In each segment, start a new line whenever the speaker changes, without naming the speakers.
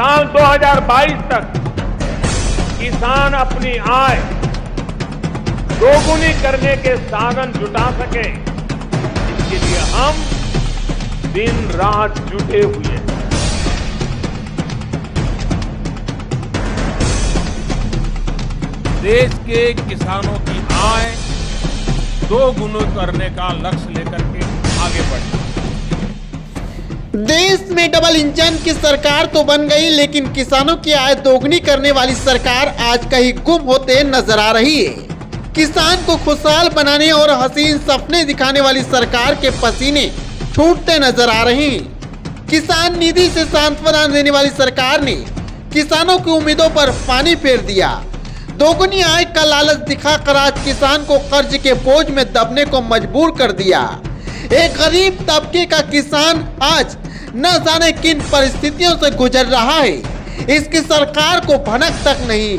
साल 2022 तक किसान अपनी आय दोगुनी करने के साधन जुटा सके, इसके लिए हम दिन रात जुटे हुए हैं। देश के किसानों की आय दोगुनी करने का लक्ष्य लेकर के आगे बढ़ना।
देश में डबल इंजन की सरकार तो बन गई, लेकिन किसानों की आय दोगुनी करने वाली सरकार आज कहीं गुम होते नजर आ रही है। किसान को खुशहाल बनाने और हसीन सपने दिखाने वाली सरकार के पसीने छूटते नजर आ रहे हैं। किसान निधि से सांत्वना देने वाली सरकार ने किसानों की उम्मीदों पर पानी फेर दिया। दोगुनी आय का लालच दिखाकर आज किसान को कर्ज के बोझ में दबने को मजबूर कर दिया। एक गरीब तबके का किसान आज न जाने किन परिस्थितियों से गुजर रहा है, इसकी सरकार को भनक तक नहीं।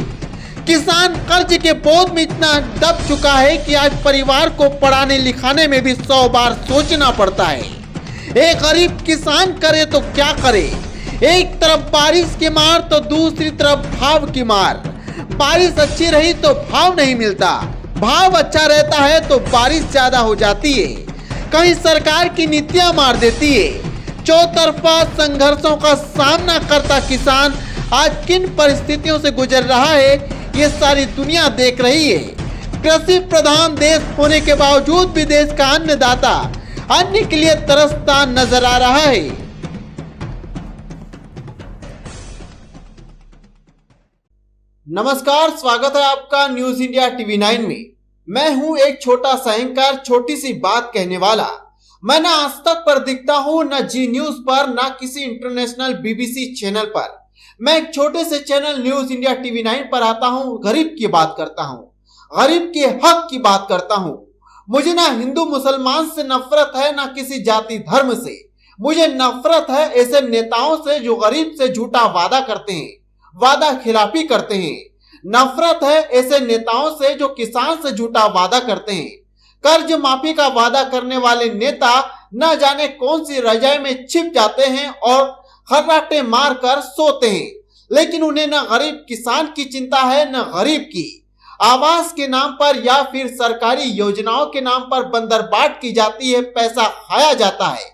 किसान कर्ज के बोझ में इतना दब चुका है कि आज परिवार को पढ़ाने लिखाने में भी 100 बार सोचना पड़ता है। एक गरीब किसान करे तो क्या करे, एक तरफ बारिश की मार तो दूसरी तरफ भाव की मार। बारिश अच्छी रही तो भाव नहीं मिलता, भाव अच्छा रहता है तो बारिश ज्यादा हो जाती है। कहीं सरकार की नीतियां मार देती है। चौतरफा संघर्षों का सामना करता किसान आज किन परिस्थितियों से गुजर रहा है, ये सारी दुनिया देख रही है। कृषि प्रधान देश होने के बावजूद भी देश का अन्नदाता अन्न के लिए तरसता नजर आ रहा है। नमस्कार, स्वागत है आपका न्यूज इंडिया टीवी 9 में। मैं हूं एक छोटा सा एंकर, छोटी सी बात कहने वाला। मैं ना आज तक पर दिखता हूं, ना जी न्यूज पर, ना किसी इंटरनेशनल बीबीसी चैनल पर। मैं एक छोटे से चैनल न्यूज इंडिया टीवी 9 पर आता हूं, गरीब की बात करता हूं, गरीब के हक की बात करता हूं। मुझे ना हिंदू मुसलमान से नफरत है, ना किसी जाति धर्म से। मुझे नफरत है ऐसे नेताओं से जो गरीब से झूठा वादा करते हैं, वादा खिलाफी करते हैं। नफरत है ऐसे नेताओं से जो किसान से झूठा वादा करते हैं। कर्ज माफी का वादा करने वाले नेता न जाने कौन सी रजाई में छिप जाते हैं और खर्राटे मारकर सोते हैं, लेकिन उन्हें न गरीब किसान की चिंता है, न गरीब की। आवास के नाम पर या फिर सरकारी योजनाओं के नाम पर बंदरबाट की जाती है, पैसा खाया जाता है,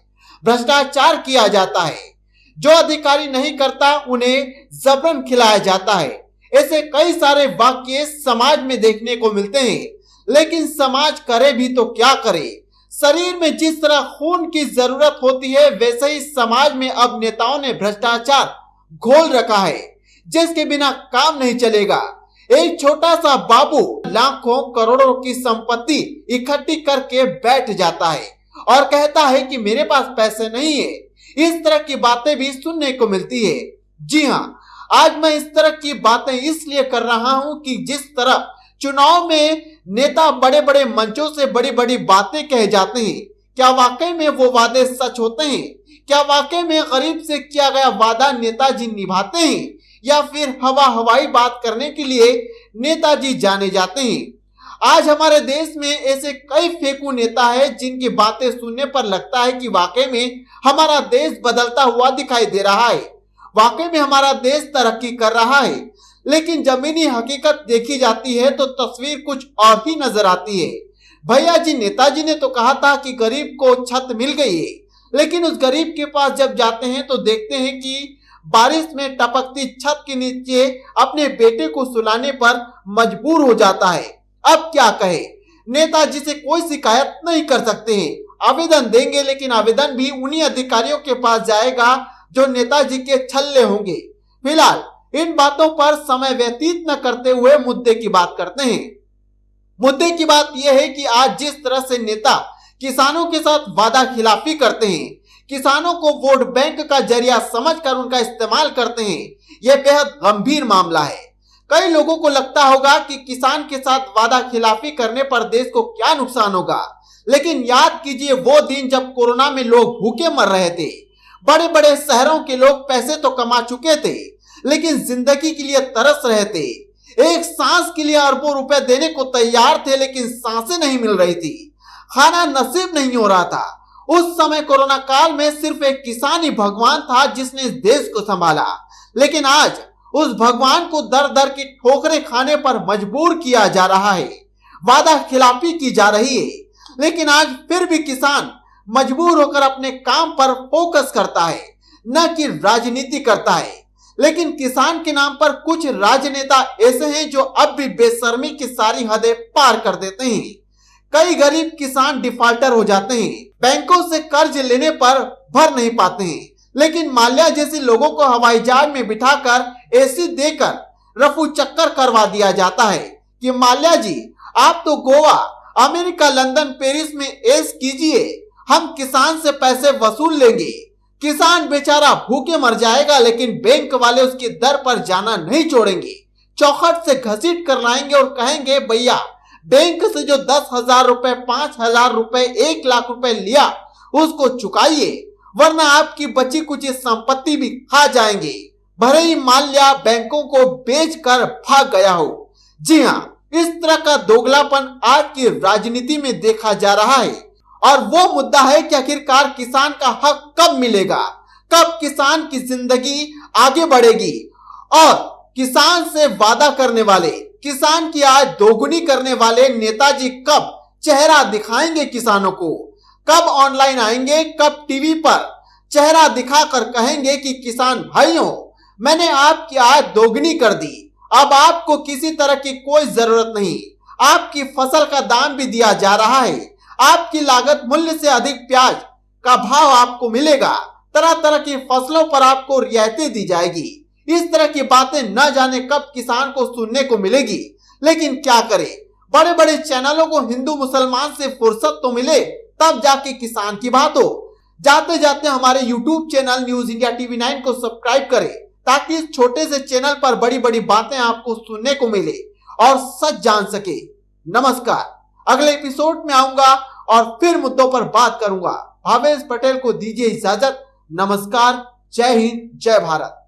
भ्रष्टाचार किया जाता है। जो अधिकारी नहीं करता उन्हें जबरन खिलाया जाता है। ऐसे कई सारे वाक्य समाज में देखने को मिलते हैं, लेकिन समाज करे भी तो क्या करे। शरीर में जिस तरह खून की जरूरत होती है, वैसे ही समाज में अब नेताओं ने भ्रष्टाचार घोल रखा है, जिसके बिना काम नहीं चलेगा। एक छोटा सा बाबू लाखों करोड़ों की संपत्ति इकट्ठी करके बैठ जाता है और कहता है कि मेरे पास पैसे नहीं है। इस तरह की बातें भी सुनने को मिलती है। जी हाँ, आज मैं इस तरह की बातें इसलिए कर रहा हूं कि जिस तरह चुनाव में नेता बड़े बड़े मंचों से बड़ी बड़ी बातें कहे जाते हैं, क्या वाकई में वो वादे सच होते हैं? क्या वाकई में गरीब से किया गया वादा नेताजी निभाते हैं, या फिर हवाई बात करने के लिए नेताजी जाने जाते हैं? आज हमारे देश में ऐसे कई फेंकू नेता है जिनकी बातें सुनने पर लगता है कि वाकई में हमारा देश बदलता हुआ दिखाई दे रहा है, वाकई में हमारा देश तरक्की कर रहा है। लेकिन जमीनी हकीकत देखी जाती है तो तस्वीर कुछ और ही नजर आती है। भैया जी, नेताजी ने तो कहा था कि गरीब को छत मिल गई है, लेकिन उस गरीब के पास जब जाते हैं तो देखते हैं कि बारिश में टपकती छत के नीचे अपने बेटे को सुलाने पर मजबूर हो जाता है। अब क्या कहे, नेताजी से कोई शिकायत नहीं कर सकते हैं। आवेदन देंगे, लेकिन आवेदन भी उन्हीं अधिकारियों के पास जाएगा जो नेताजी के छल्ले होंगे। फिलहाल इन बातों पर समय व्यतीत न करते हुए मुद्दे की बात करते हैं। मुद्दे की बात यह है कि आज जिस तरह से नेता किसानों के साथ वादा खिलाफी करते हैं, किसानों को वोट बैंक का जरिया समझकर उनका इस्तेमाल करते हैं, यह बेहद गंभीर मामला है। कई लोगों को लगता होगा कि किसान के साथ वादा खिलाफी करने पर देश को क्या नुकसान होगा, लेकिन याद कीजिए वो दिन जब कोरोना में लोग भूखे मर रहे थे। बड़े बड़े शहरों के लोग पैसे तो कमा चुके थे, लेकिन जिंदगी के लिए तरस रहे थे। एक सांस के लिए अरबों रुपए देने को तैयार थे, लेकिन सांसें नहीं मिल रही थी, खाना नसीब नहीं हो रहा था। उस समय कोरोना काल में सिर्फ एक किसान ही भगवान था जिसने इस देश को संभाला। लेकिन आज उस भगवान को दर दर की ठोकरें खाने पर मजबूर किया जा रहा है, वादा खिलाफी की जा रही है। लेकिन आज फिर भी किसान मजबूर होकर अपने काम पर फोकस करता है, न कि राजनीति करता है। लेकिन किसान के नाम पर कुछ राजनेता ऐसे हैं जो अब भी बेशर्मी की सारी हदें पार कर देते हैं। कई गरीब किसान डिफॉल्टर हो जाते हैं, बैंकों से कर्ज लेने पर भर नहीं पाते हैं। लेकिन माल्या जैसे लोगों को हवाई जहाज में बिठाकर एसी देकर रफू चक्कर करवा दिया जाता है कि माल्या जी आप तो गोवा, अमेरिका, लंदन, पेरिस में ऐश कीजिए, हम किसान से पैसे वसूल लेंगे। किसान बेचारा भूखे मर जाएगा, लेकिन बैंक वाले उसके दर पर जाना नहीं छोड़ेंगे। चौखट से घसीट कर लाएंगे और कहेंगे भैया बैंक से जो 10,000 रुपए, 5,000 रुपए, 1 लाख रुपए लिया उसको चुकाइए, वरना आपकी बची कुछ संपत्ति भी खा जाएंगे, भले ही माल्या बैंकों को बेचकर भाग गया हो। जी हाँ, इस तरह का दोगलापन आज की राजनीति में देखा जा रहा है। और वो मुद्दा है कि आखिरकार किसान का हक कब मिलेगा, कब किसान की जिंदगी आगे बढ़ेगी और किसान से वादा करने वाले, किसान की आय दोगुनी करने वाले नेताजी कब चेहरा दिखाएंगे किसानों को, कब ऑनलाइन आएंगे, कब टीवी पर चेहरा दिखाकर कहेंगे कि किसान भाइयों मैंने आपकी आय दोगुनी कर दी, अब आपको किसी तरह की कोई जरूरत नहीं, आपकी फसल का दाम भी दिया जा रहा है, आपकी लागत मूल्य से अधिक प्याज का भाव आपको मिलेगा, तरह तरह की फसलों पर आपको रियायतें दी जाएगी। इस तरह की बातें न जाने कब किसान को सुनने को मिलेगी। लेकिन क्या करें, बड़े बड़े चैनलों को हिंदू मुसलमान से फुर्सत तो मिले तब जाके किसान की बात हो। जाते जाते हमारे YouTube channel news India TV 9 को सब्सक्राइब करें ताकि इस छोटे से चैनल पर बड़ी बड़ी बातें आपको सुनने को मिले और सच जान सके। नमस्कार, अगले एपिसोड में आऊंगा और फिर मुद्दों पर बात करूंगा। भावेश पटेल को दीजिए इजाजत। नमस्कार, जय हिंद, जय भारत।